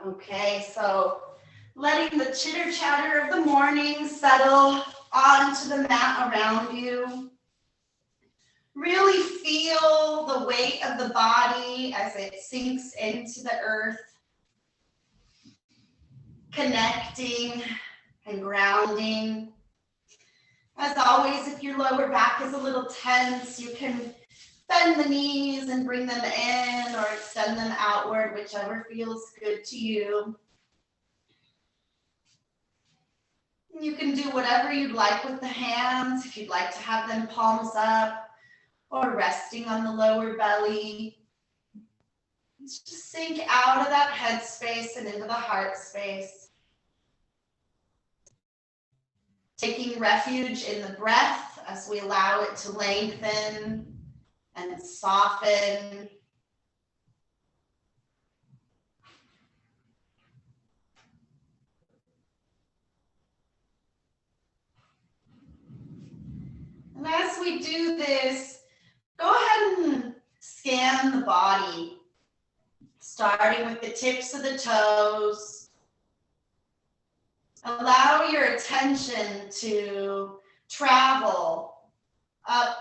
Okay, so letting the chitter chatter of the morning settle onto the mat around you. Really feel the weight of the body as it sinks into the earth, connecting and grounding. As always, if your lower back is a little tense, you can bend the knees and bring them in or extend them outward, whichever feels good to you. You can do whatever you'd like with the hands, if you'd like to have them palms up or resting on the lower belly. Just sink out of that head space and into the heart space. Taking refuge in the breath as we allow it to lengthen and soften. And as we do this, go ahead and scan the body, starting with the tips of the toes. Allow your attention to travel up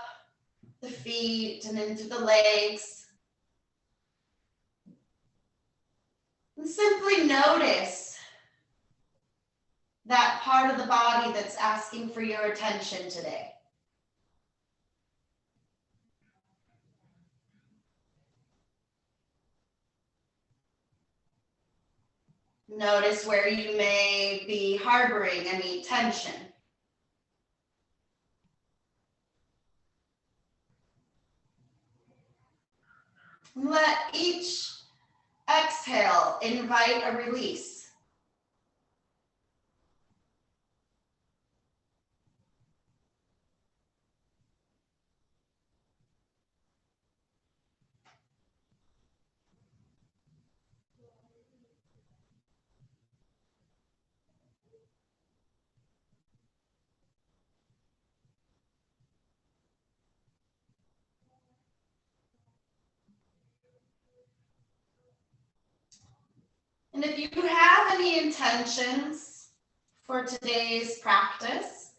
the feet and into the legs. And simply notice that part of the body that's asking for your attention today. Notice where you may be harboring any tension. Let each exhale invite a release. And if you have any intentions for today's practice,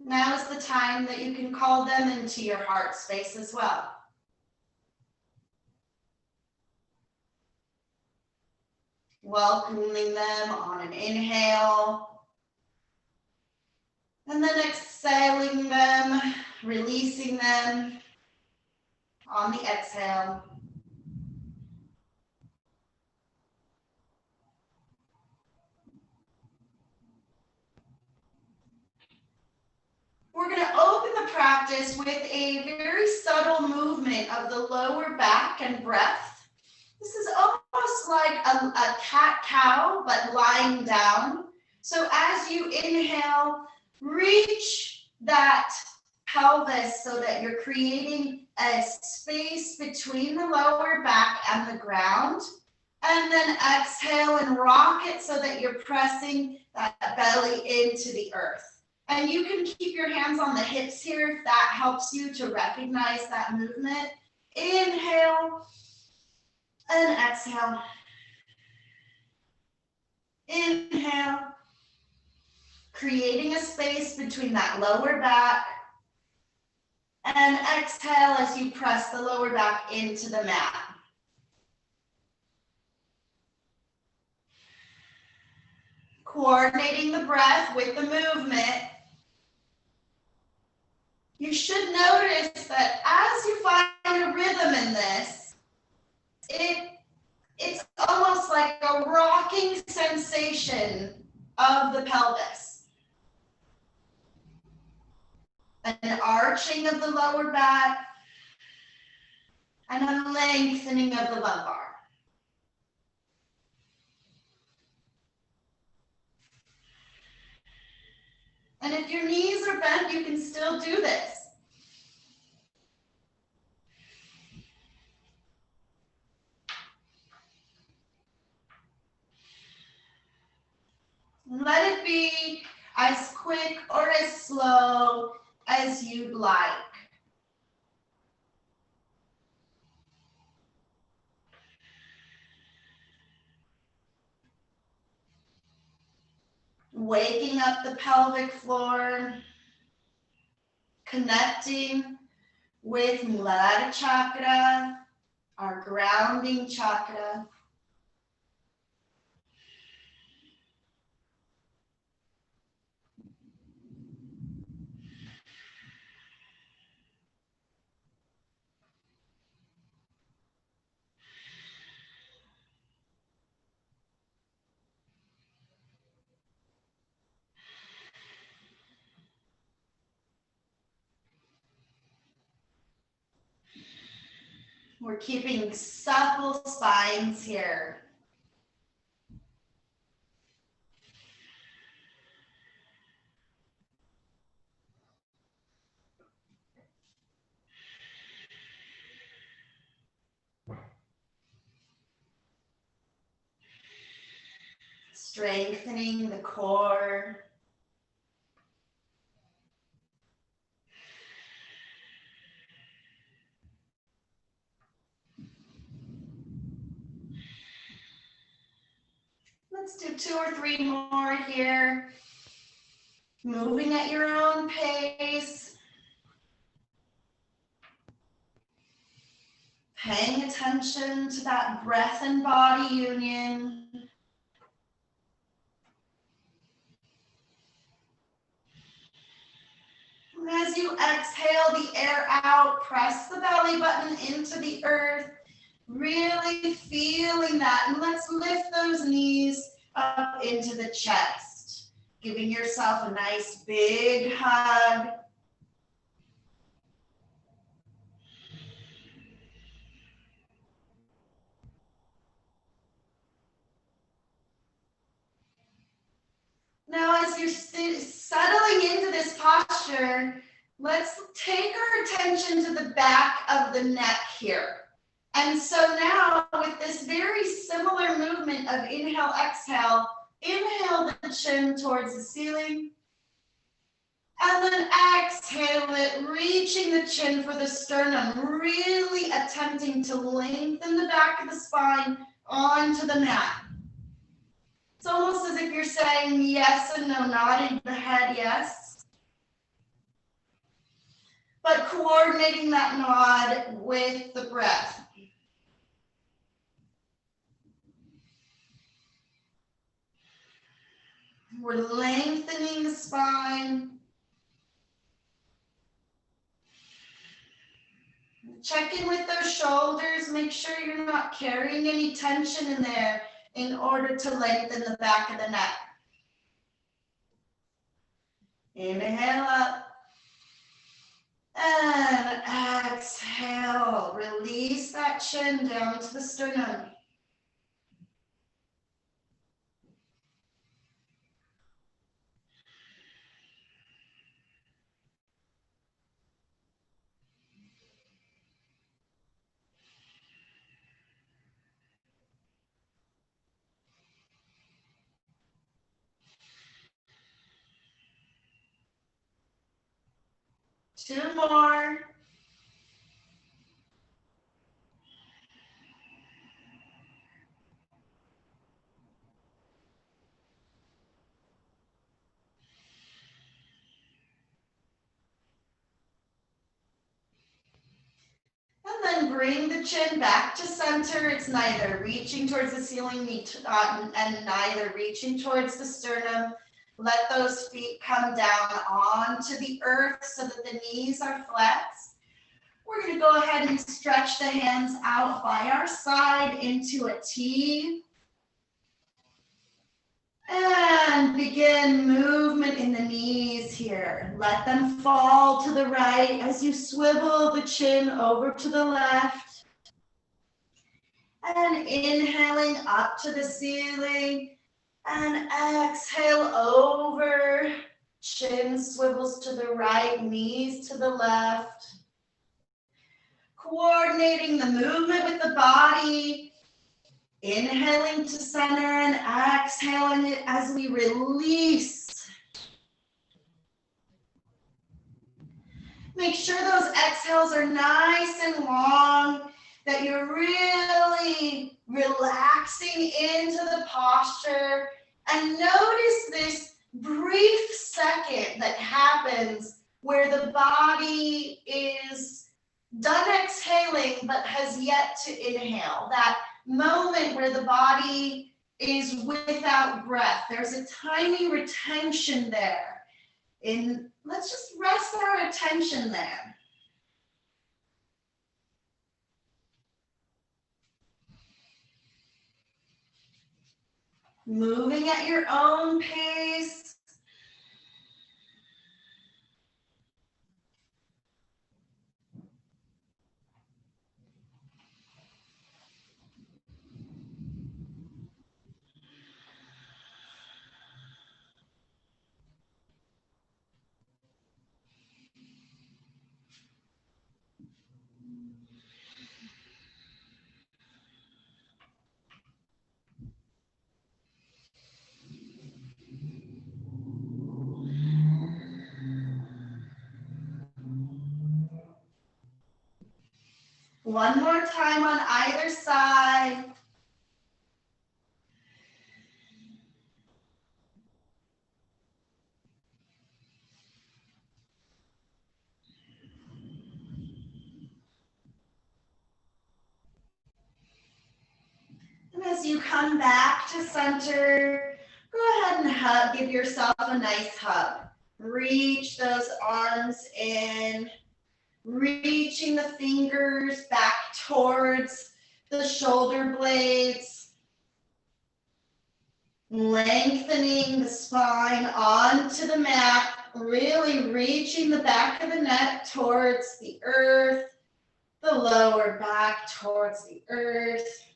now is the time that you can call them into your heart space as well. Welcoming them on an inhale, and then exhaling them, releasing them on the exhale. We're going to open the practice with a very subtle movement of the lower back and breath. This is almost like a cat-cow, but lying down. So as you inhale, reach that pelvis so that you're creating a space between the lower back and the ground. And then exhale and rock it so that you're pressing that belly into the earth. And you can keep your hands on the hips here if that helps you to recognize that movement. Inhale and exhale. Inhale, creating a space between that lower back. And exhale as you press the lower back into the mat. Coordinating the breath with the movement. You should notice that as you find a rhythm in this, it's almost like a rocking sensation of the pelvis. An arching of the lower back and a lengthening of the lumbar. And if your knees are bent, you can still do this. Let it be as quick or as slow as you'd like. waking up the pelvic floor, connecting with Muladhara chakra, our grounding chakra. We're keeping supple spines here. Strengthening the core. Let's do 2 or 3 more here. Moving at your own pace. Paying attention to that breath and body union. As you exhale the air out, press the belly button into the earth, really feeling that. And let's lift those knees up into the chest, giving yourself a nice big hug. Now, as you're settling into this posture, let's take our attention to the back of the neck here. And so now with this very similar movement of inhale, exhale, inhale the chin towards the ceiling. And then exhale it, reaching the chin for the sternum, really attempting to lengthen the back of the spine onto the mat. It's almost as if you're saying yes and no, nodding the head yes. But coordinating that nod with the breath. We're lengthening the spine. Check in with those shoulders. Make sure you're not carrying any tension in there in order to lengthen the back of the neck. Inhale up. And exhale. Release that chin down to the sternum. Two more. And then bring the chin back to center. It's neither reaching towards the ceiling and neither reaching towards the sternum. Let those feet come down onto the earth so that the knees are flexed. We're going to go ahead and stretch the hands out by our side into a T. And begin movement in the knees here. Let them fall to the right as you swivel the chin over to the left. And inhaling up to the ceiling. And exhale over. Chin swivels to the right, knees to the left. Coordinating the movement with the body. Inhaling to center and exhaling it as we release. Make sure those exhales are nice and long, that you're really relaxing into the posture. And notice this brief second that happens where the body is done exhaling but has yet to inhale. That moment where the body is without breath. There's a tiny retention there. And let's just rest our attention there. Moving at your own pace. One more time on either side. And as you come back to center, go ahead and hug. Give yourself a nice hug. Reach those arms in, reaching the fingers back towards the shoulder blades, lengthening the spine onto the mat, really reaching the back of the neck towards the earth, the lower back towards the earth.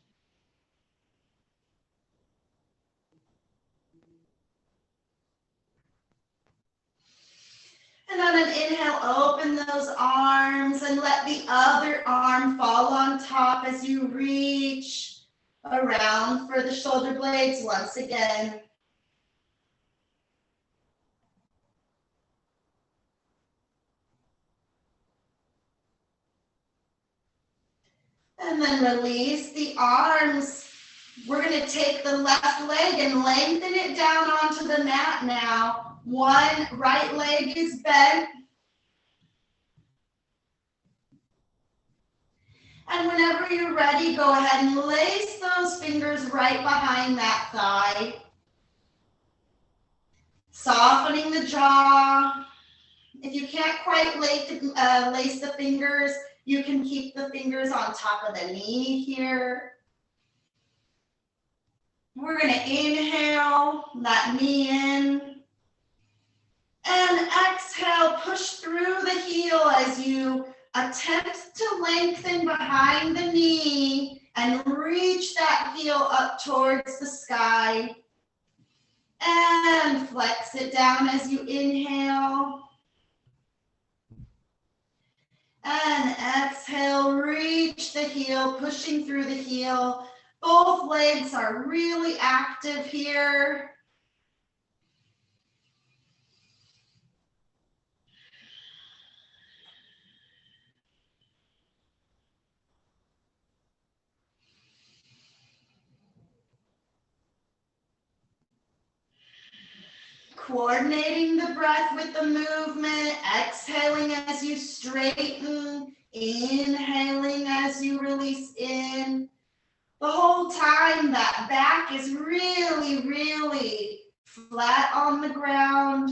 And on an inhale, open those arms and let the other arm fall on top as you reach around for the shoulder blades once again. And then release the arms. We're going to take the left leg and lengthen it down onto the mat now. One right leg is bent. And whenever you're ready, go ahead and lace those fingers right behind that thigh. Softening the jaw. If you can't quite lace the fingers, you can keep the fingers on top of the knee here. We're going to inhale, that knee in. And exhale, push through the heel as you attempt to lengthen behind the knee and reach that heel up towards the sky. And flex it down as you inhale. And exhale, reach the heel, pushing through the heel. Both legs are really active here. Coordinating the breath with the movement, exhaling as you straighten, inhaling as you release in. The whole time that back is really, really flat on the ground.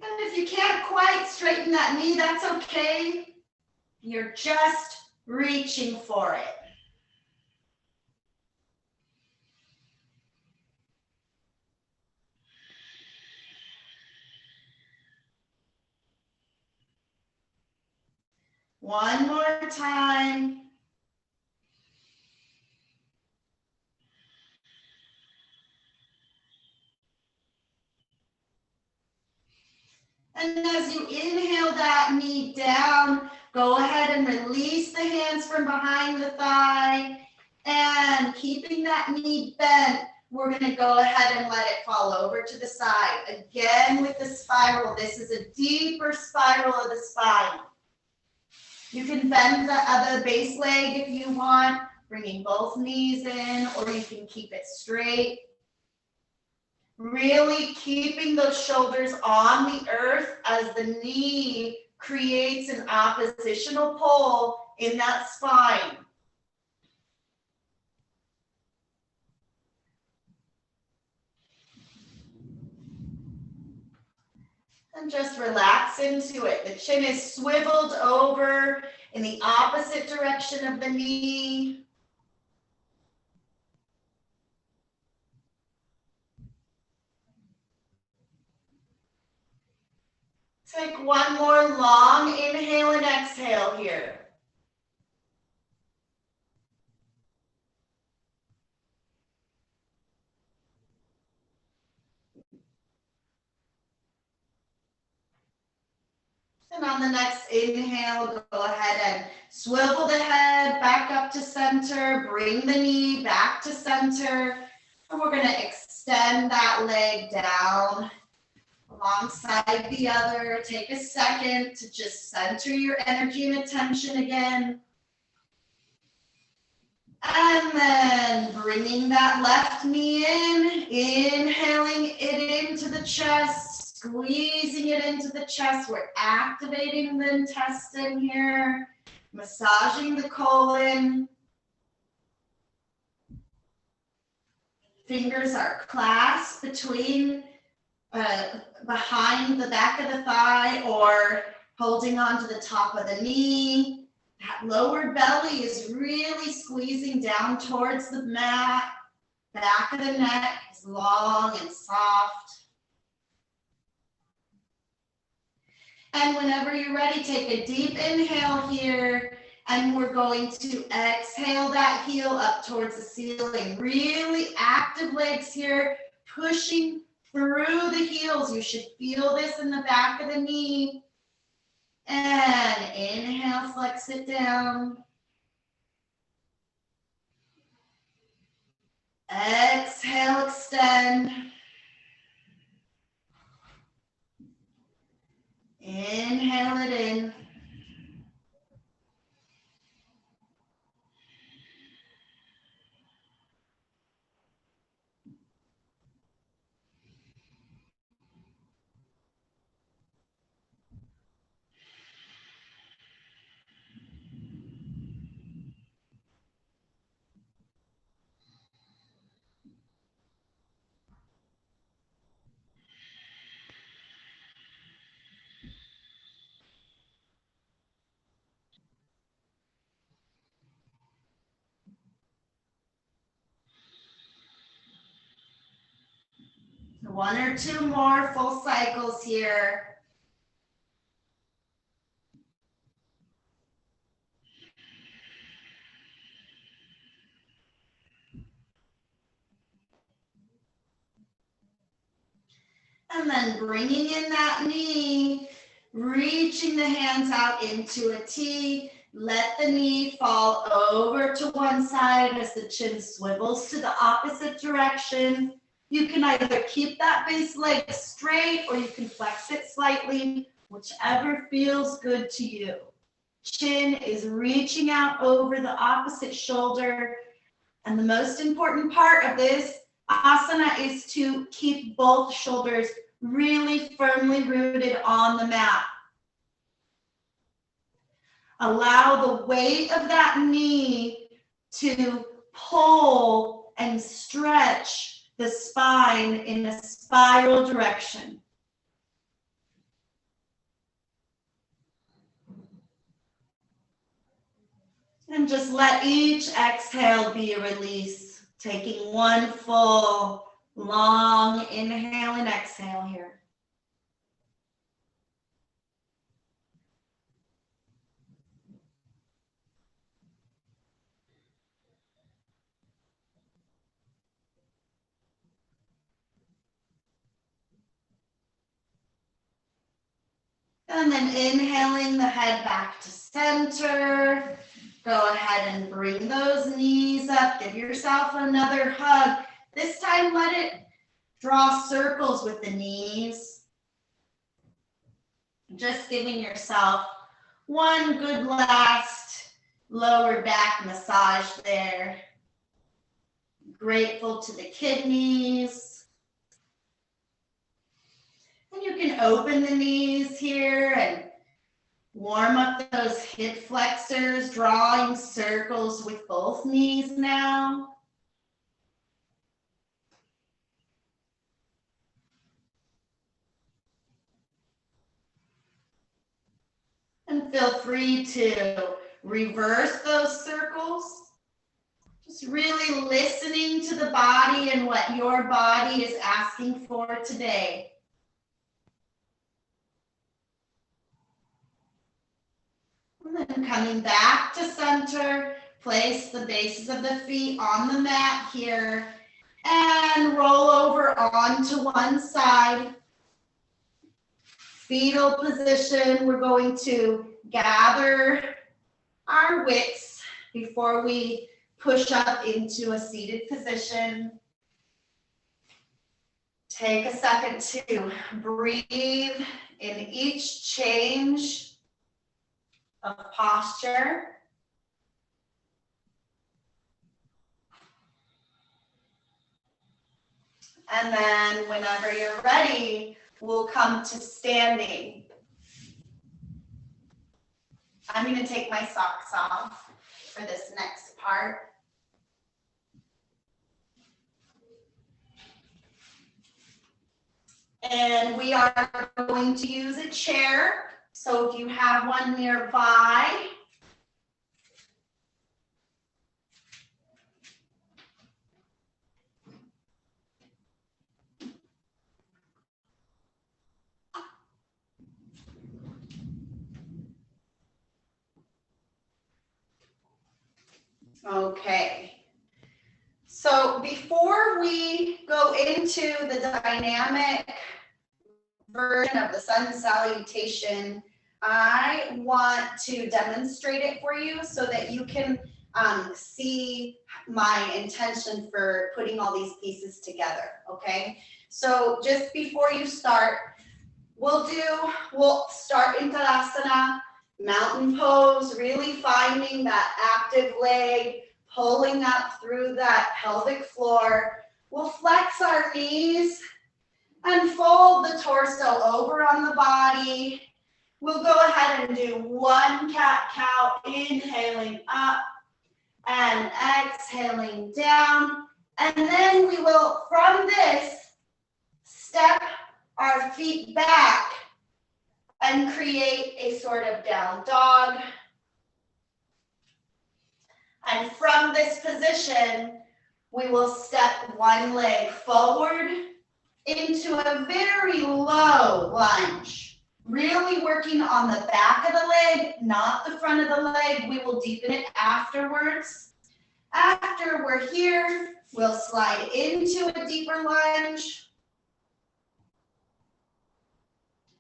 And if you can't quite straighten that knee, that's okay. You're just reaching for it. One more time. And as you inhale that knee down, go ahead and release the hands from behind the thigh. And keeping that knee bent, we're going to go ahead and let it fall over to the side. Again with the spiral. This is a deeper spiral of the spine. You can bend the other base leg if you want, bringing both knees in, or you can keep it straight. Really keeping those shoulders on the earth as the knee creates an oppositional pull in that spine. And just relax into it. The chin is swiveled over in the opposite direction of the knee. Take one more long inhale and exhale here. And on the next inhale, go ahead and swivel the head back up to center, bring the knee back to center, and we're going to extend that leg down alongside the other. Take a second to just center your energy and attention again. And then bringing that left knee in, inhaling it into the chest, squeezing it into the chest. We're activating the intestine here, massaging the colon. Fingers are clasped between, behind the back of the thigh or holding onto the top of the knee. That lower belly is really squeezing down towards the mat. Back of the neck is long and soft. And whenever you're ready, take a deep inhale here. And we're going to exhale that heel up towards the ceiling. Really active legs here, pushing through the heels. You should feel this in the back of the knee. And inhale, flex it down. Exhale, extend. Inhale it in. One or two more full cycles here. And then bringing in that knee, reaching the hands out into a T. Let the knee fall over to one side as the chin swivels to the opposite direction. You can either keep that base leg straight or you can flex it slightly, whichever feels good to you. Chin is reaching out over the opposite shoulder. And the most important part of this asana is to keep both shoulders really firmly rooted on the mat. Allow the weight of that knee to pull and stretch the spine in a spiral direction. And just let each exhale be a release, taking one full, long inhale and exhale here. And then inhaling the head back to center. Go ahead and bring those knees up. Give yourself another hug. This time, let it draw circles with the knees. Just giving yourself One good last lower back massage there. Grateful to the kidneys. And you can open the knees here and warm up those hip flexors, drawing circles with both knees now. And feel free to reverse those circles. Just really listening to the body and what your body is asking for today. And then coming back to center, place the bases of the feet on the mat here and roll over onto one side. Fetal position, we're going to gather our wits before we push up into a seated position. Take a second to breathe in each change of posture. And then whenever you're ready, we'll come to standing. I'm going to take my socks off for this next part. And we are going to use a chair. So if you have one nearby, okay. So before we go into the dynamic version of the sun salutation, I want to demonstrate it for you so that you can see my intention for putting all these pieces together, okay? So just before you start, we'll start in Tadasana, mountain pose, really finding that active leg, pulling up through that pelvic floor. We'll flex our knees and fold the torso over on the body. We'll go ahead and do one cat-cow, inhaling up and exhaling down. And then we will, from this, step our feet back and create a sort of down dog. And from this position, we will step one leg forward into a very low lunge, really working on the back of the leg, not the front of the leg. We will deepen it afterwards. After we're here, we'll slide into a deeper lunge.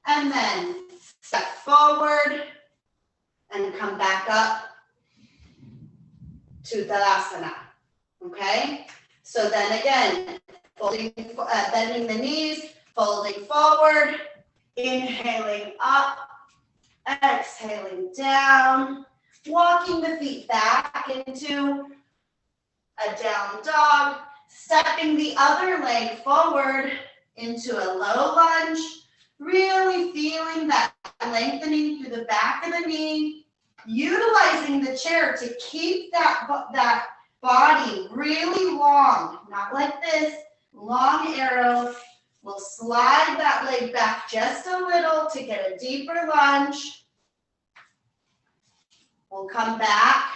And then step forward and come back up to Tadasana, okay? So then again, bending the knees, folding forward, inhaling up, exhaling down, walking the feet back into a down dog, stepping the other leg forward into a low lunge, really feeling that lengthening through the back of the knee, utilizing the chair to keep that body really long, not like this, long arrow. We'll slide that leg back just a little to get a deeper lunge. We'll come back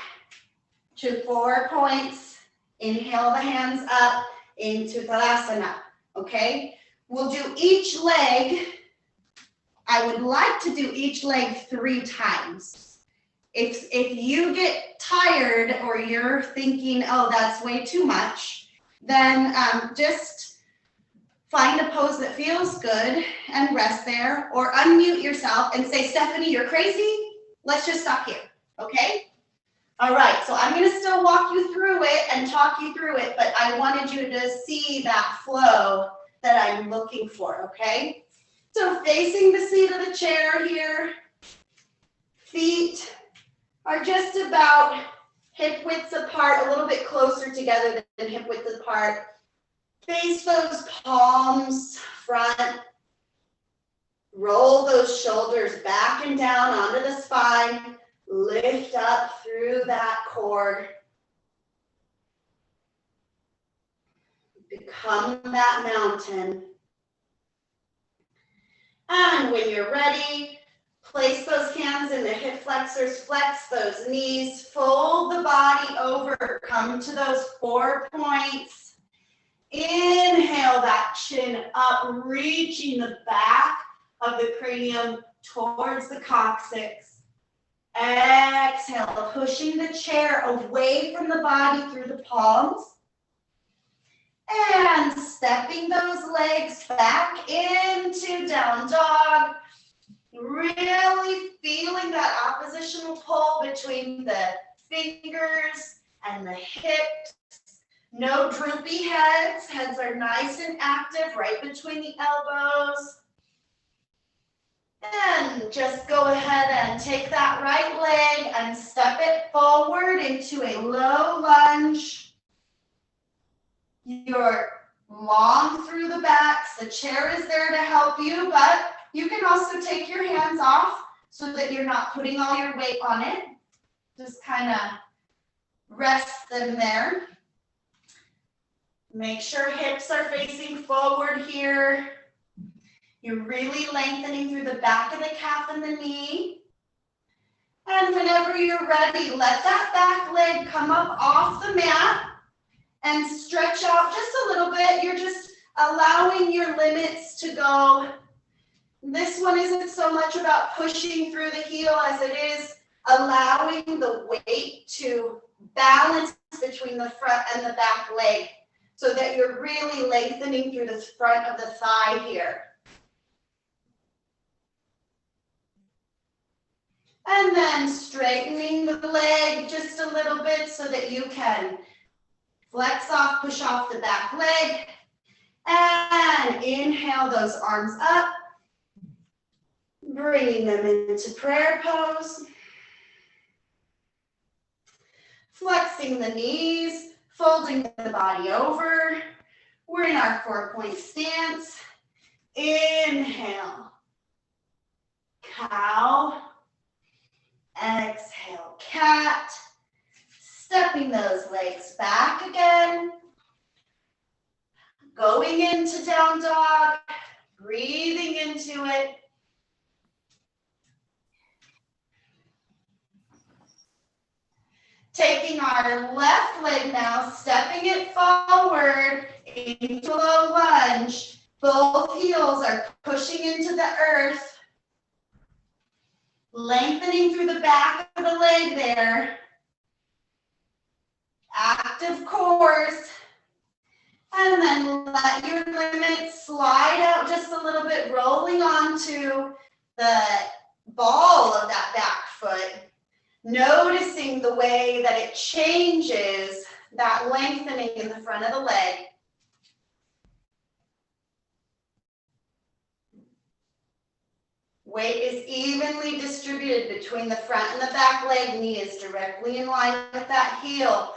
to 4 points. Inhale the hands up into Tadasana, okay? We'll do each leg. I would like to do each leg 3 times. If you get tired or you're thinking, oh, that's way too much, then just find a pose that feels good and rest there, or unmute yourself and say, Stephanie, you're crazy. Let's just stop here, okay? All right, so I'm gonna still walk you through it and talk you through it, but I wanted you to see that flow that I'm looking for, okay? So facing the seat of the chair here, Feet are just about hip widths apart, a little bit closer together than hip width apart. Face those palms front. Roll those shoulders back and down onto the spine. Lift up through that core. Become that mountain. And when you're ready, place those hands in the hip flexors, flex those knees, fold the body over, come to those 4 points. Inhale that chin up, reaching the back of the cranium towards the coccyx. Exhale, pushing the chair away from the body through the palms. And stepping those legs back into down dog. Really feeling that oppositional pull between the fingers and the hips. No droopy heads. Heads are nice and active right between the elbows. And just go ahead and take that right leg and step it forward into a low lunge. You're long through the backs. The chair is there to help you, but you can also take your hands off so that you're not putting all your weight on it. Just kind of rest them there. Make sure hips are facing forward here. You're really lengthening through the back of the calf and the knee. And whenever you're ready, let that back leg come up off the mat and stretch out just a little bit. You're just allowing your limits to go. This one isn't so much about pushing through the heel as it is allowing the weight to balance between the front and the back leg so that you're really lengthening through the front of the thigh here. And then straightening the leg just a little bit so that you can flex off, push off the back leg. And inhale those arms up. Bringing them into prayer pose. Flexing the knees, folding the body over. We're in our 4-point stance. Inhale, cow. Exhale, cat. Stepping those legs back again. Going into down dog. Breathing into it. Taking our left leg now, stepping it forward into low lunge. Both heels are pushing into the earth. Lengthening through the back of the leg there. Active cores. And then let your limits slide out just a little bit, rolling onto the ball of that back foot. Noticing the way that it changes that lengthening in the front of the leg. Weight is evenly distributed between the front and the back leg. Knee is directly in line with that heel.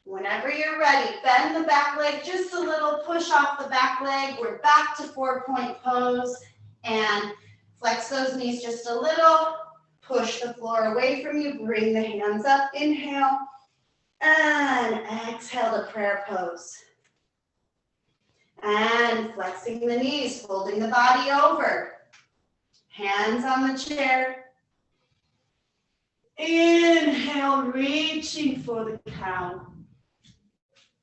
Whenever you're ready, bend the back leg just a little, push off the back leg. We're back to 4-point pose and flex those knees just a little. Push the floor away from you, bring the hands up, inhale, and exhale to prayer pose. And flexing the knees, folding the body over. Hands on the chair. Inhale, reaching for the cow.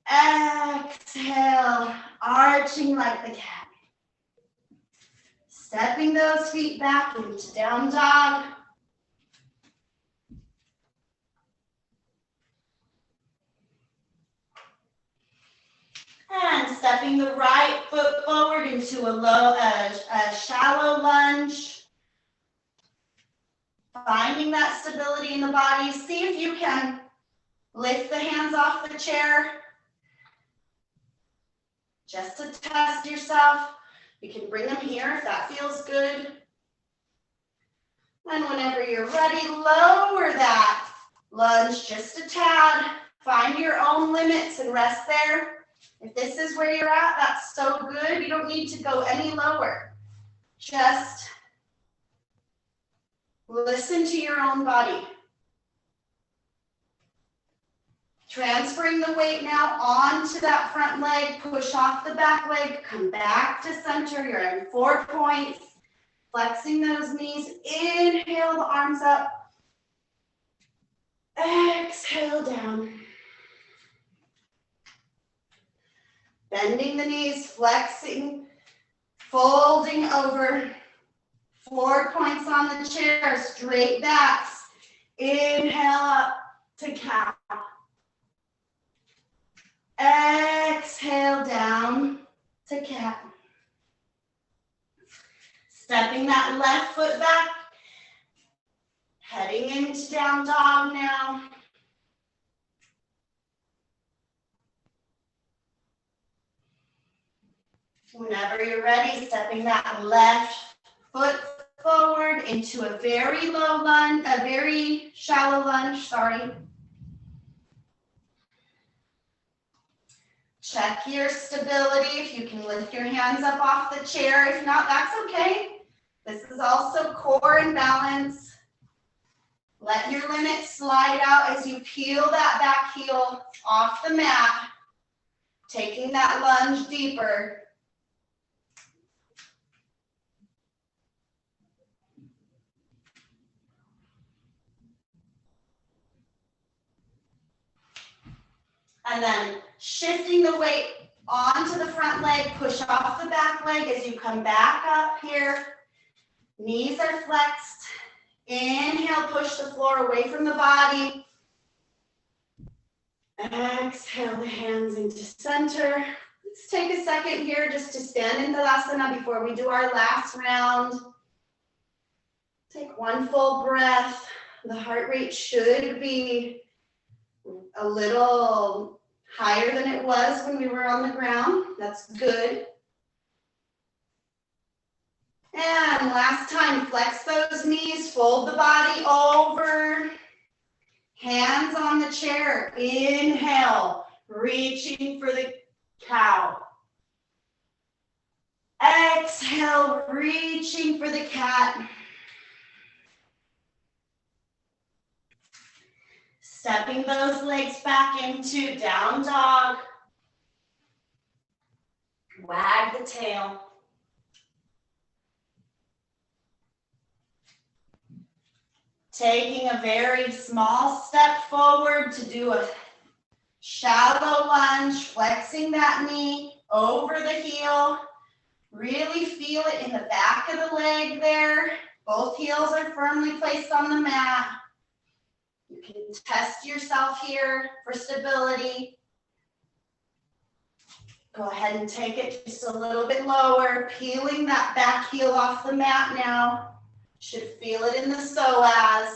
Exhale, arching like the cat. Stepping those feet back into down dog. And stepping the right foot forward into a shallow lunge. Finding that stability in the body. See if you can lift the hands off the chair. Just to test yourself. You can bring them here if that feels good. And whenever you're ready, lower that lunge just a tad. Find your own limits and rest there. If this is where you're at, that's so good. You don't need to go any lower. Just listen to your own body. Transferring the weight now onto that front leg, push off the back leg, come back to center. You're in 4 points. Flexing those knees, inhale the arms up. Exhale down. Bending the knees, flexing, folding over. 4 points on the chair, straight backs. Inhale up to cow. Exhale down to cat. Stepping that left foot back. Heading into down dog now. Whenever you're ready, stepping that left foot forward into a very low lunge, a very shallow lunge, sorry. Check your stability. If you can lift your hands up off the chair. If not, that's okay. This is also core and balance. Let your limit slide out as you peel that back heel off the mat. Taking that lunge deeper. And then shifting the weight onto the front leg, push off the back leg as you come back up here. Knees are flexed. Inhale, push the floor away from the body. Exhale the hands into center. Let's take a second here just to stand in Tadasana before we do our last round. Take one full breath. The heart rate should be a little higher than it was when we were on the ground. That's good. And last time, flex those knees, fold the body over. Hands on the chair. Inhale, reaching for the cow. Exhale, reaching for the cat. Stepping those legs back into down dog. Wag the tail. Taking a very small step forward to do a shallow lunge, flexing that knee over the heel. Really feel it in the back of the leg there. Both heels are firmly placed on the mat. You can test yourself here for stability. Go ahead and take it just a little bit lower, peeling that back heel off the mat now. Should feel it in the psoas.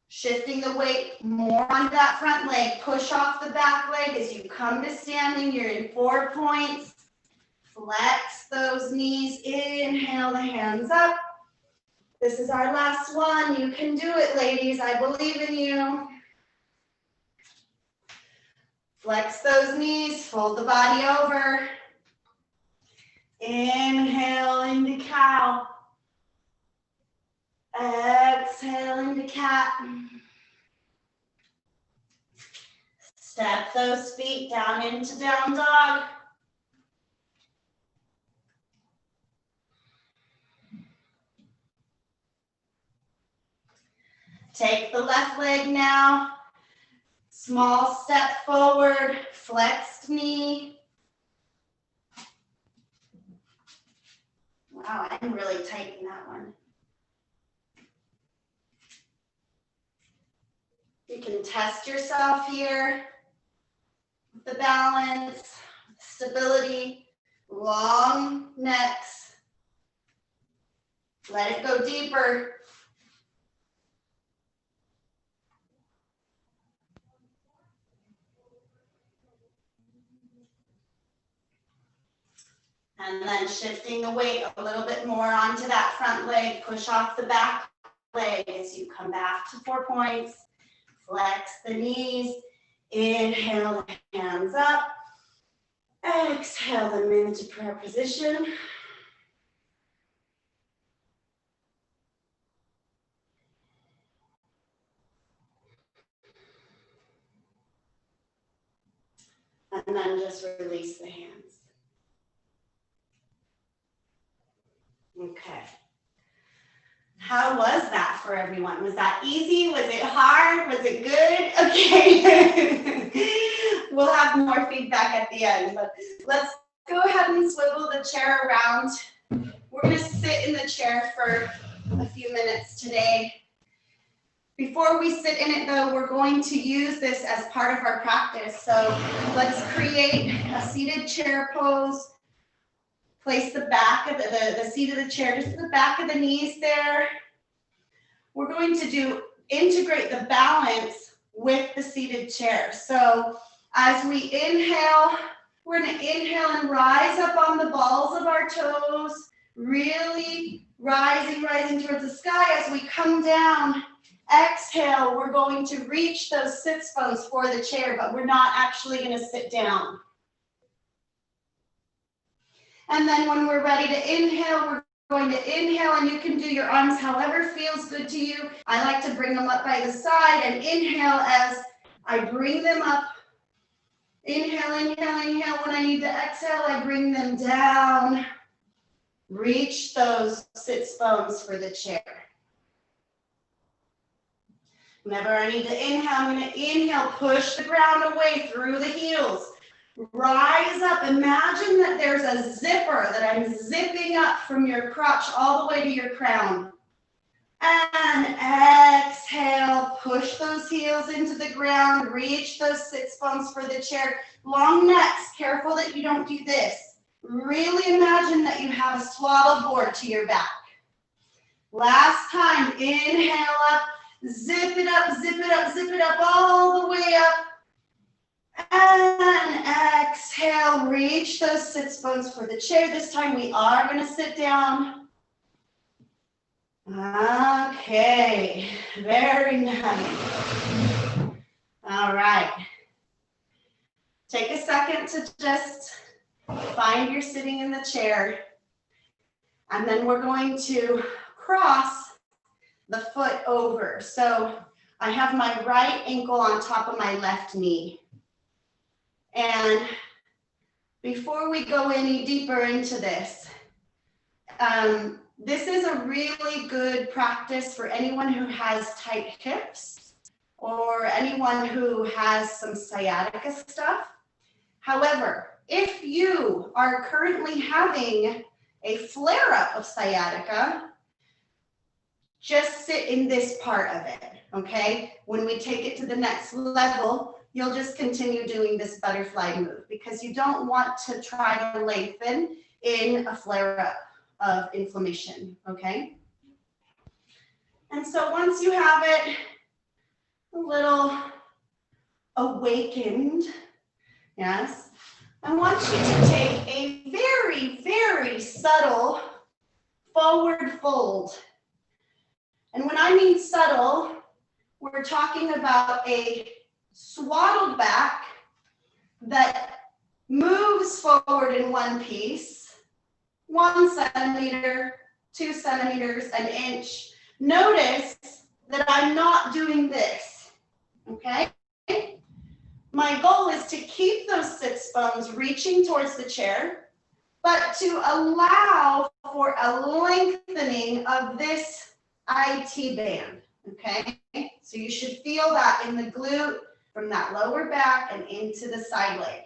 Shifting the weight more on that front leg. Push off the back leg as you come to standing. You're in 4 points. Flex those knees. Inhale the hands up. This is our last one. You can do it, ladies. I believe in you. Flex those knees. Fold the body over. Inhale into cow. Exhale into cat. Step those feet down into down dog. Take the left leg now. Small step forward, flexed knee. Wow, I'm really tight in that one. You can test yourself here. The balance, stability, long necks. Let it go deeper. And then shifting the weight a little bit more onto that front leg, push off the back leg as you come back to 4 points. Flex the knees, inhale the hands up, exhale them into prayer position. And then just release the hands. Okay. How was that for everyone? Was that easy? Was it hard? Was it good? Okay. We'll have more feedback at the end, but let's go ahead and swivel the chair around. We're going to sit in the chair for a few minutes today. Before we sit in it though, we're going to use this as part of our practice. So let's create a seated chair pose. Place the back of the seat of the chair just to the back of the knees there. We're going to integrate the balance with the seated chair. So as we inhale, we're going to inhale and rise up on the balls of our toes, really rising towards the sky. As we come down, exhale, we're going to reach those sits bones for the chair, but we're not actually going to sit down. And then when we're ready to inhale, we're going to inhale, and you can do your arms however feels good to you. I like to bring them up by the side and inhale as I bring them up. Inhale, inhale, inhale. When I need to exhale, I bring them down. Reach those sits bones for the chair. Whenever I need to inhale, I'm going to inhale, push the ground away through the heels. Rise up. Imagine that there's a zipper that I'm zipping up from your crotch all the way to your crown. And exhale, push those heels into the ground, reach those sits bones for the chair. Long necks, careful that you don't do this. Really imagine that you have a swaddle board to your back. Last time, inhale up, zip it up, zip it up, zip it up, all the way up. And exhale, reach those sits bones for the chair. This time we are going to sit down. Okay, very nice. All right. Take a second to just find you're sitting in the chair. And then we're going to cross the foot over. So I have my right ankle on top of my left knee. And before we go any deeper into this, this is a really good practice for anyone who has tight hips or anyone who has some sciatica stuff. However, if you are currently having a flare-up of sciatica, just sit in this part of it, okay? When we take it to the next level, you'll just continue doing this butterfly move because you don't want to try to lengthen in a flare-up of inflammation, okay? And so once you have it a little awakened, yes, I want you to take a very, very subtle forward fold. And when I mean subtle, we're talking about a swaddled back that moves forward in one piece, 1 centimeter, 2 centimeters, an inch. Notice that I'm not doing this, okay? My goal is to keep those sits bones reaching towards the chair, but to allow for a lengthening of this IT band, okay? So you should feel that in the glute from that lower back and into the side leg.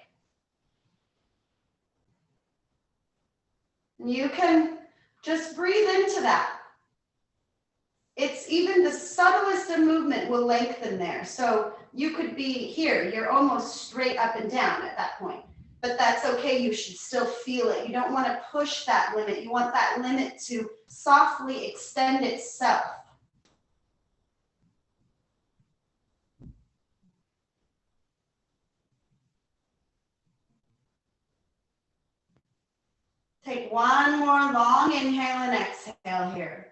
You can just breathe into that. It's even the subtlest of movement will lengthen there. So you could be here, you're almost straight up and down at that point, but that's okay. You should still feel it. You don't want to push that limit. You want that limit to softly extend itself. Take one more long inhale and exhale here.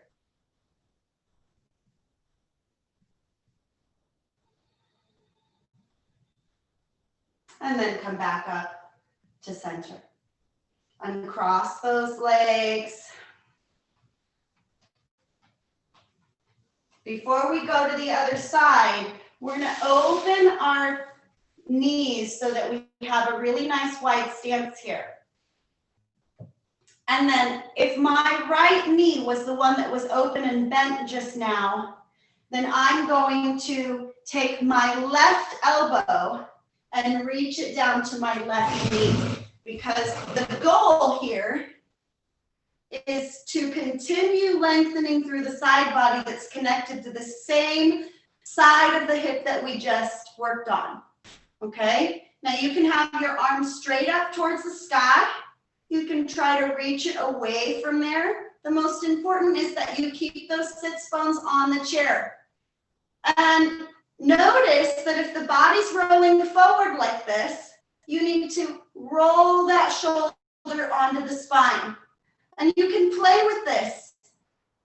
And then come back up to center. Uncross those legs. Before we go to the other side, we're going to open our knees so that we have a really nice wide stance here. And then if my right knee was the one that was open and bent just now, then I'm going to take my left elbow and reach it down to my left knee, because the goal here is to continue lengthening through the side body that's connected to the same side of the hip that we just worked on, okay? Now you can have your arms straight up towards the sky. You can try to reach it away from there. The most important is that you keep those sits bones on the chair. And notice that if the body's rolling forward like this, you need to roll that shoulder onto the spine. And you can play with this.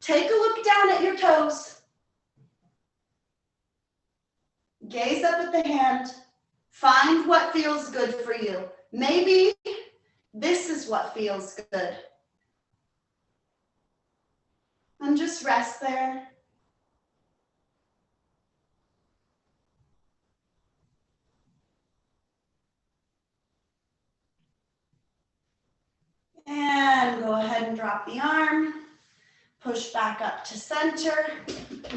Take a look down at your toes. Gaze up at the hand. Find what feels good for you. Maybe this is what feels good. And just rest there. And go ahead and drop the arm. Push back up to center.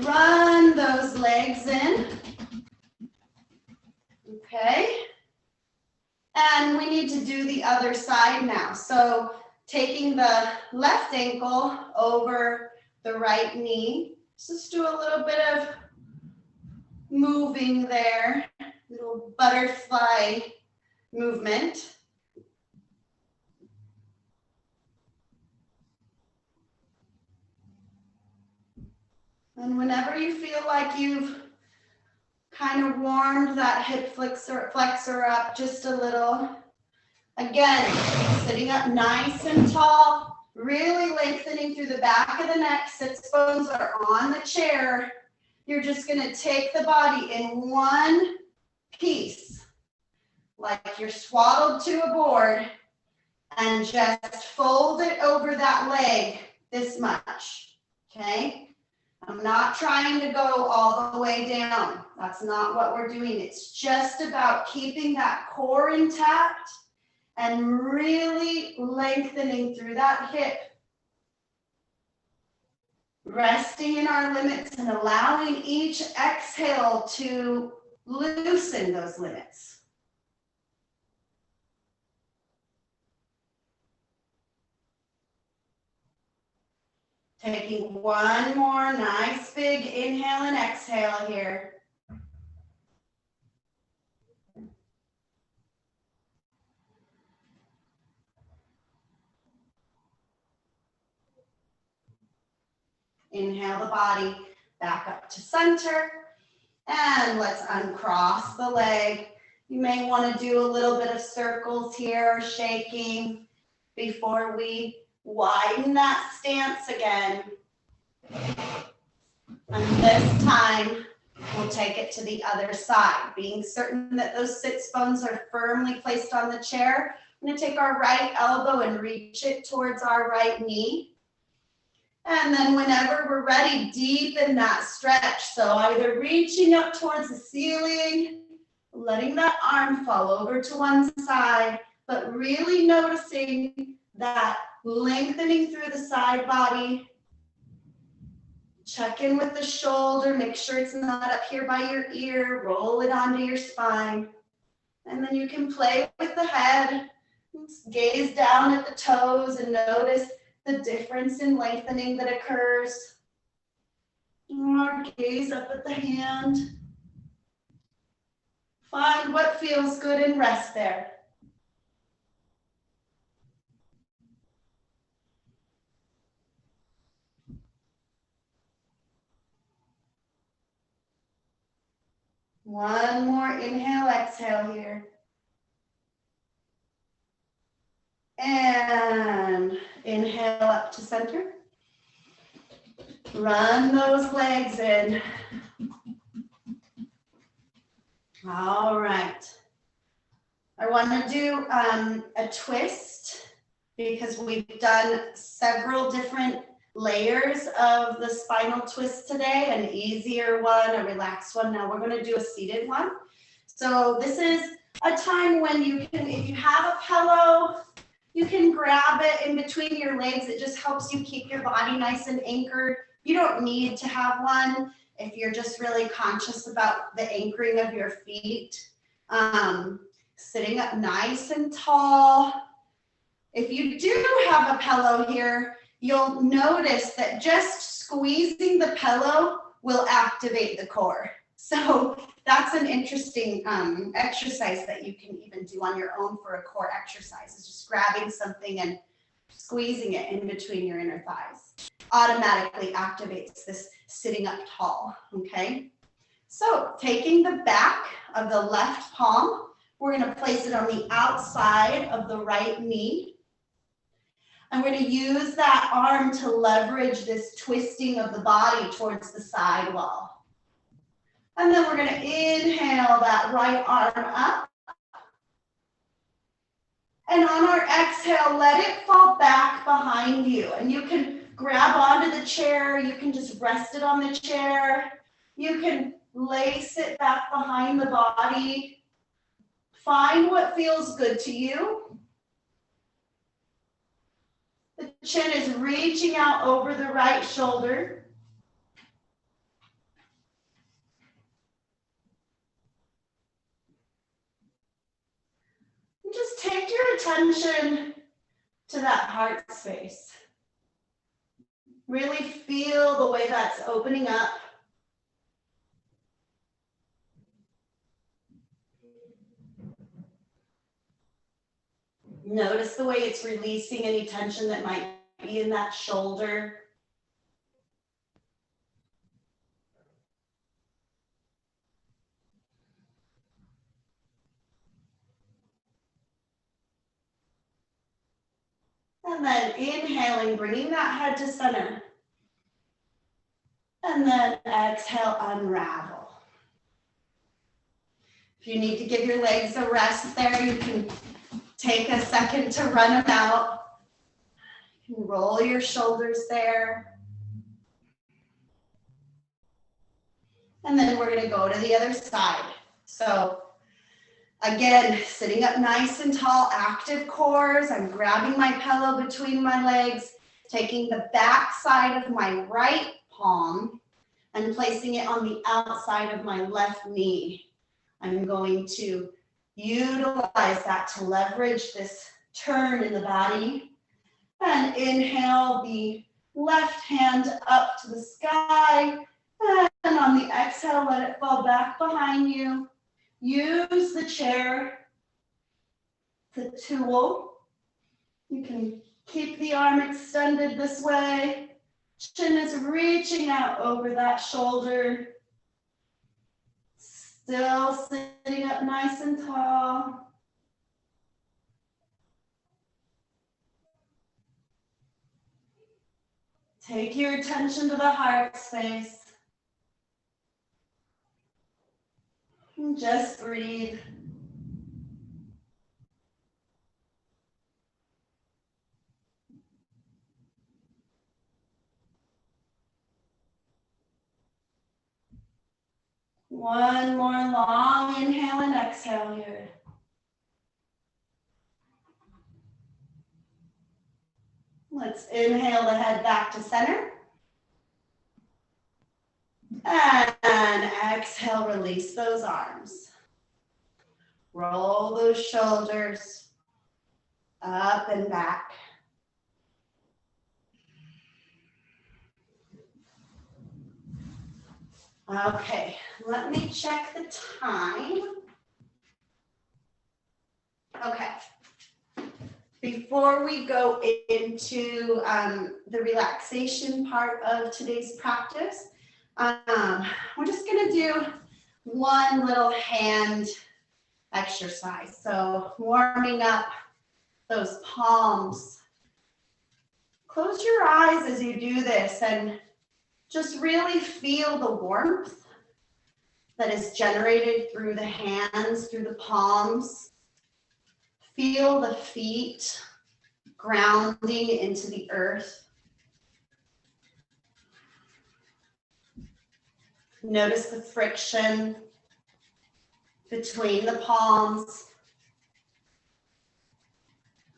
Run those legs in. Okay. And we need to do the other side now. So taking the left ankle over the right knee. Just do a little bit of moving there. Little butterfly movement. And whenever you feel like you've kind of warmed that hip flexor up just a little, again, sitting up nice and tall, really lengthening through the back of the neck. Sits bones are on the chair. You're just going to take the body in one piece, like you're swaddled to a board, and just fold it over that leg this much, okay? I'm not trying to go all the way down. That's not what we're doing. It's just about keeping that core intact and really lengthening through that hip. Resting in our limits and allowing each exhale to loosen those limits. Taking one more nice big inhale and exhale here. Inhale the body back up to center. And let's uncross the leg. You may want to do a little bit of circles here, shaking before we widen that stance again. And this time, we'll take it to the other side, being certain that those sits bones are firmly placed on the chair. I'm going to take our right elbow and reach it towards our right knee. And then whenever we're ready, deepen that stretch. So either reaching up towards the ceiling, letting that arm fall over to one side, but really noticing that lengthening through the side body. Check in with the shoulder, make sure it's not up here by your ear, roll it onto your spine. And then you can play with the head, gaze down at the toes and notice the difference in lengthening that occurs. Or gaze up at the hand. Find what feels good and rest there. One more inhale, exhale here. And Inhale up to center. Run those legs in. All right. I want to do a twist because we've done several different layers of the spinal twist today, an easier one, a relaxed one. Now we're going to do a seated one. So this is a time when you can, if you have a pillow, you can grab it in between your legs. It just helps you keep your body nice and anchored. You don't need to have one if you're just really conscious about the anchoring of your feet. Sitting up nice and tall. If you do have a pillow here, you'll notice that just squeezing the pillow will activate the core. So that's an interesting exercise that you can even do on your own for a core exercise, is just grabbing something and squeezing it in between your inner thighs. Automatically activates this sitting up tall, okay? So taking the back of the left palm, we're gonna place it on the outside of the right knee. And we're gonna use that arm to leverage this twisting of the body towards the side wall. And then we're gonna inhale that right arm up. And on our exhale, let it fall back behind you. And you can grab onto the chair, you can just rest it on the chair. You can lace it back behind the body. Find what feels good to you. The chin is reaching out over the right shoulder. And just take your attention to that heart space. Really feel the way that's opening up. Notice the way it's releasing any tension that might be in that shoulder. And then inhaling, bringing that head to center. And then exhale, unravel. If you need to give your legs a rest there, you can take a second to run them out. You can roll your shoulders there. And then we're gonna go to the other side. So again, sitting up nice and tall, active cores. I'm grabbing my pillow between my legs, taking the back side of my right palm and placing it on the outside of my left knee. I'm going to utilize that to leverage this turn in the body. And inhale the left hand up to the sky. And on the exhale, let it fall back behind you. Use the chair, the tool. You can keep the arm extended this way. Chin is reaching out over that shoulder. Still sitting up nice and tall. Take your attention to the heart space. And just breathe. One more long inhale and exhale here. Let's inhale the head back to center. And exhale, release those arms. Roll those shoulders up and back. Okay, let me check the time. Okay. Before we go into the relaxation part of today's practice, we're just gonna do one little hand exercise. So warming up those palms Close your eyes as you do this and just really feel the warmth that is generated through the hands, through the palms. Feel the feet grounding into the earth. Notice the friction between the palms.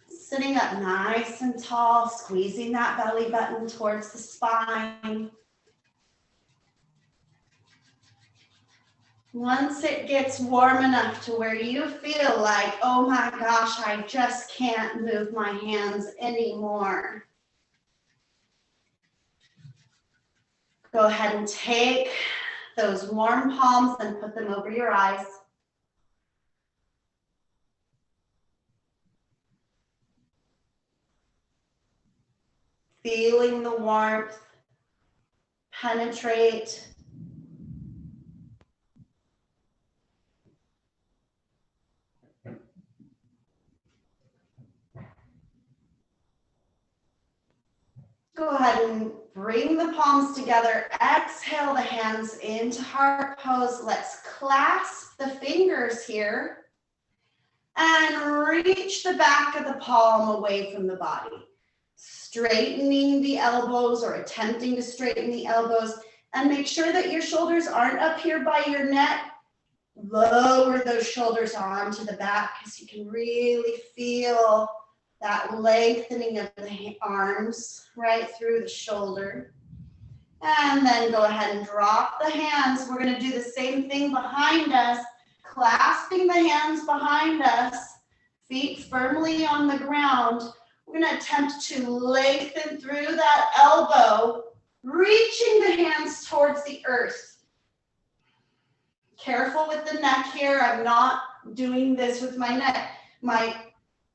Sitting up nice and tall, squeezing that belly button towards the spine. Once it gets warm enough to where you feel like, oh my gosh, I just can't move my hands anymore. Go ahead and take those warm palms and put them over your eyes. Feeling the warmth penetrate. Go ahead and bring the palms together. Exhale the hands into heart pose. Let's clasp the fingers here and reach the back of the palm away from the body. Straightening the elbows or attempting to straighten the elbows, and make sure that your shoulders aren't up here by your neck. Lower those shoulders onto the back because you can really feel that lengthening of the arms right through the shoulder. And then go ahead and drop the hands. We're going to do the same thing behind us, clasping the hands behind us, feet firmly on the ground. We're going to attempt to lengthen through that elbow, reaching the hands towards the earth. Careful with the neck here. I'm not doing this with my neck. My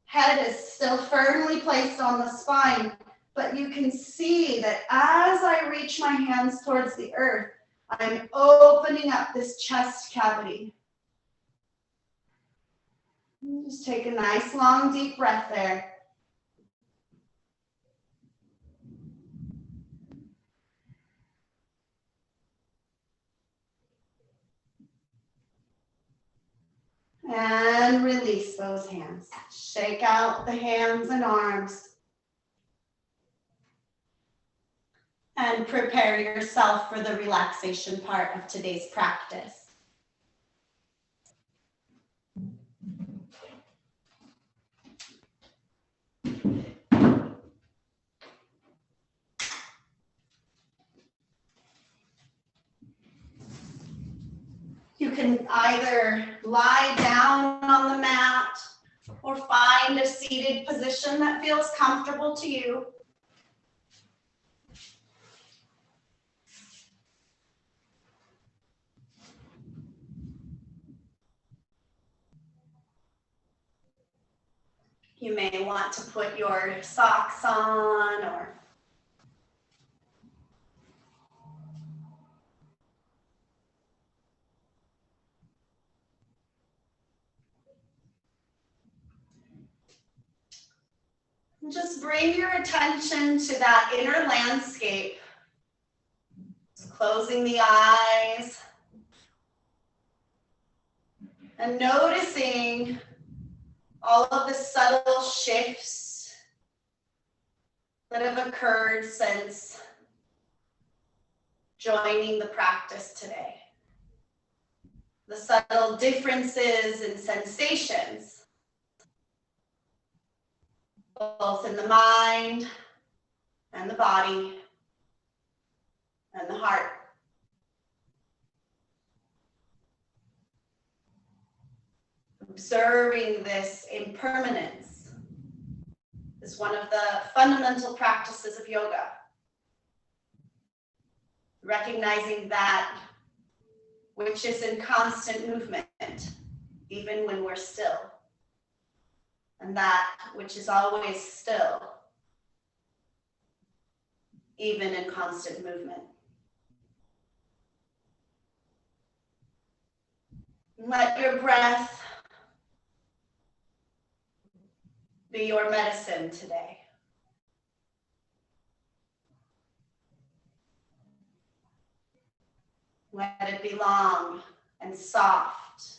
head is still firmly placed on the spine, but you can see that as I reach my hands towards the earth, I'm opening up this chest cavity. Just take a nice, long, deep breath there. And release those hands. Shake out the hands and arms. And prepare yourself for the relaxation part of today's practice. You can either lie down on the mat or find a seated position that feels comfortable to you. You may want to put your socks on or just bring your attention to that inner landscape. Just closing the eyes and noticing all of the subtle shifts that have occurred since joining the practice today. The subtle differences in sensations, both in the mind and the body and the heart. Observing this impermanence is one of the fundamental practices of yoga. Recognizing that which is in constant movement, even when we're still. And that which is always still, even in constant movement. Let your breath be your medicine today. Let it be long and soft.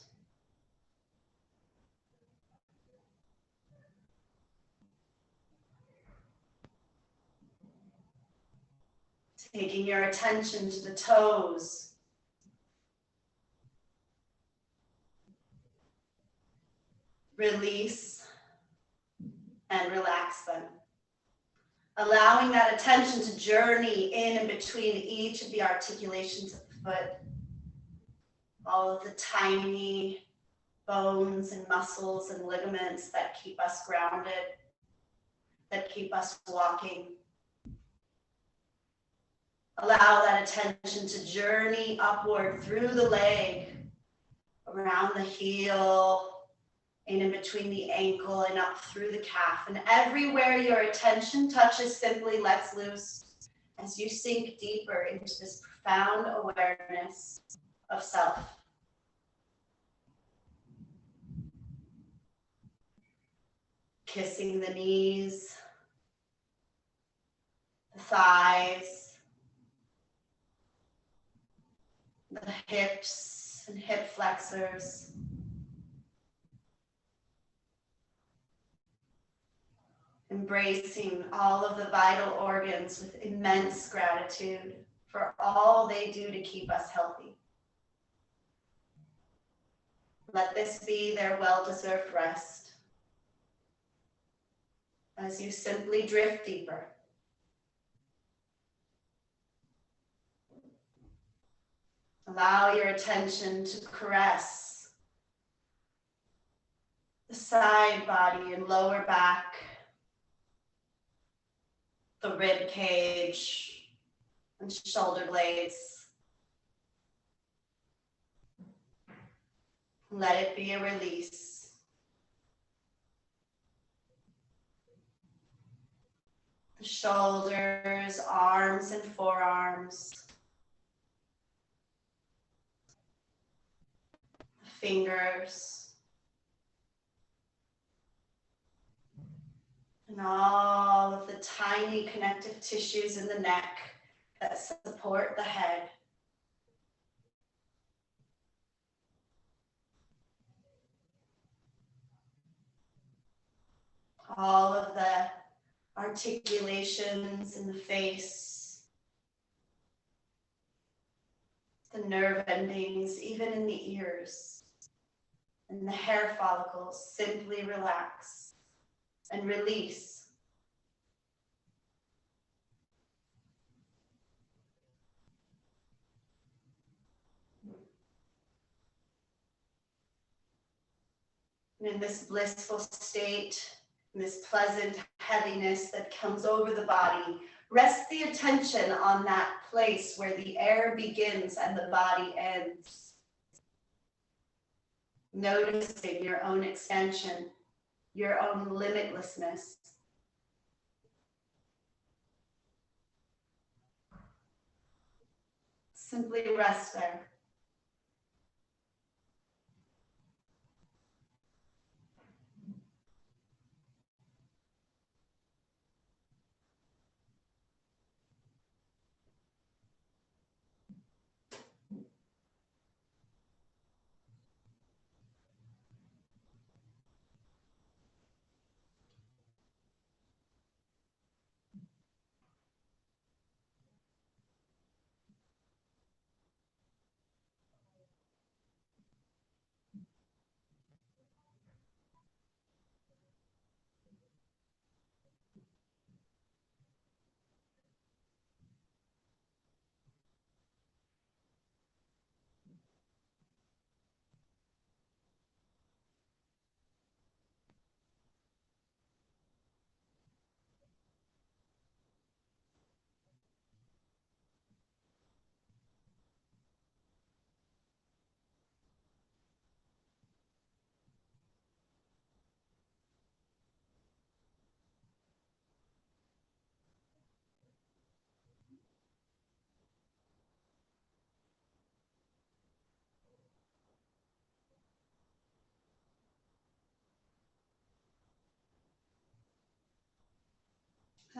Taking your attention to the toes. Release and relax them. Allowing that attention to journey in and between each of the articulations of the foot. All of the tiny bones and muscles and ligaments that keep us grounded, that keep us walking. Allow that attention to journey upward through the leg, around the heel, in between the ankle and up through the calf. And everywhere your attention touches, simply lets loose as you sink deeper into this profound awareness of self. Kissing the knees, the thighs, the hips and hip flexors. Embracing all of the vital organs with immense gratitude for all they do to keep us healthy. Let this be their well-deserved rest as you simply drift deeper. Allow your attention to caress the side body and lower back, the rib cage and shoulder blades. Let it be a release. The shoulders, arms, and forearms. The fingers. And all of the tiny connective tissues in the neck that support the head. All of the articulations in the face, the nerve endings, even in the ears, and the hair follicles. Simply relax and release. And in this blissful state, this pleasant heaviness that comes over the body, rest the attention on that place where the air begins and the body ends. Noticing your own extension, your own limitlessness. Simply rest there.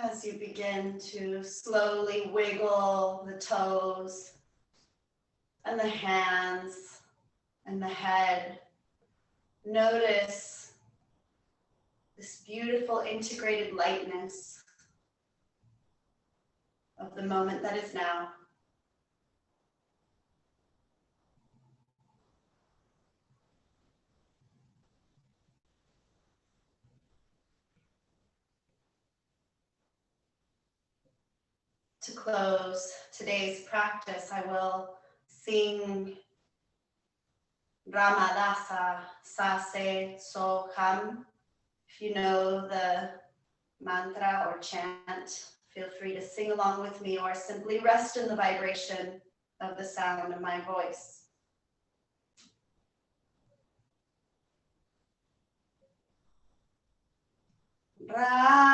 As you begin to slowly wiggle the toes, and the hands and the head. Notice this beautiful integrated lightness of the moment that is now. To close today's practice, I will sing Ramadasa Sase Soham. If you know the mantra or chant, feel free to sing along with me or simply rest in the vibration of the sound of my voice. Ramadasa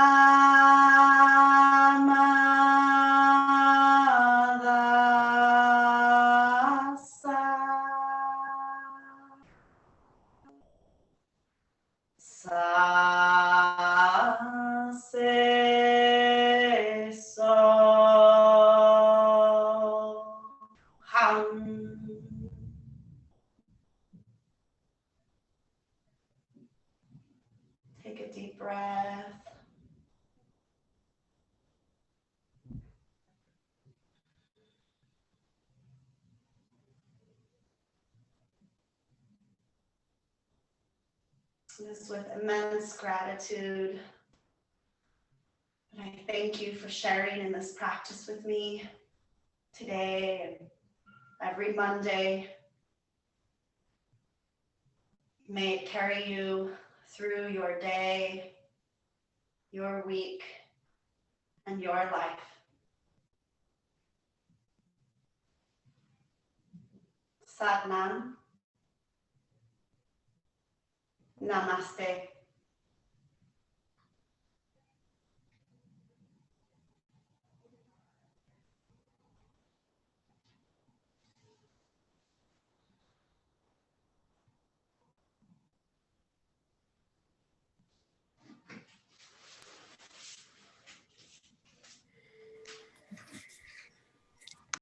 Sase Soham. Take a deep breath. This with immense gratitude. And I thank you for sharing in this practice with me today and every Monday. May it carry you through your day, your week, and your life. Sat Nam. Namaste.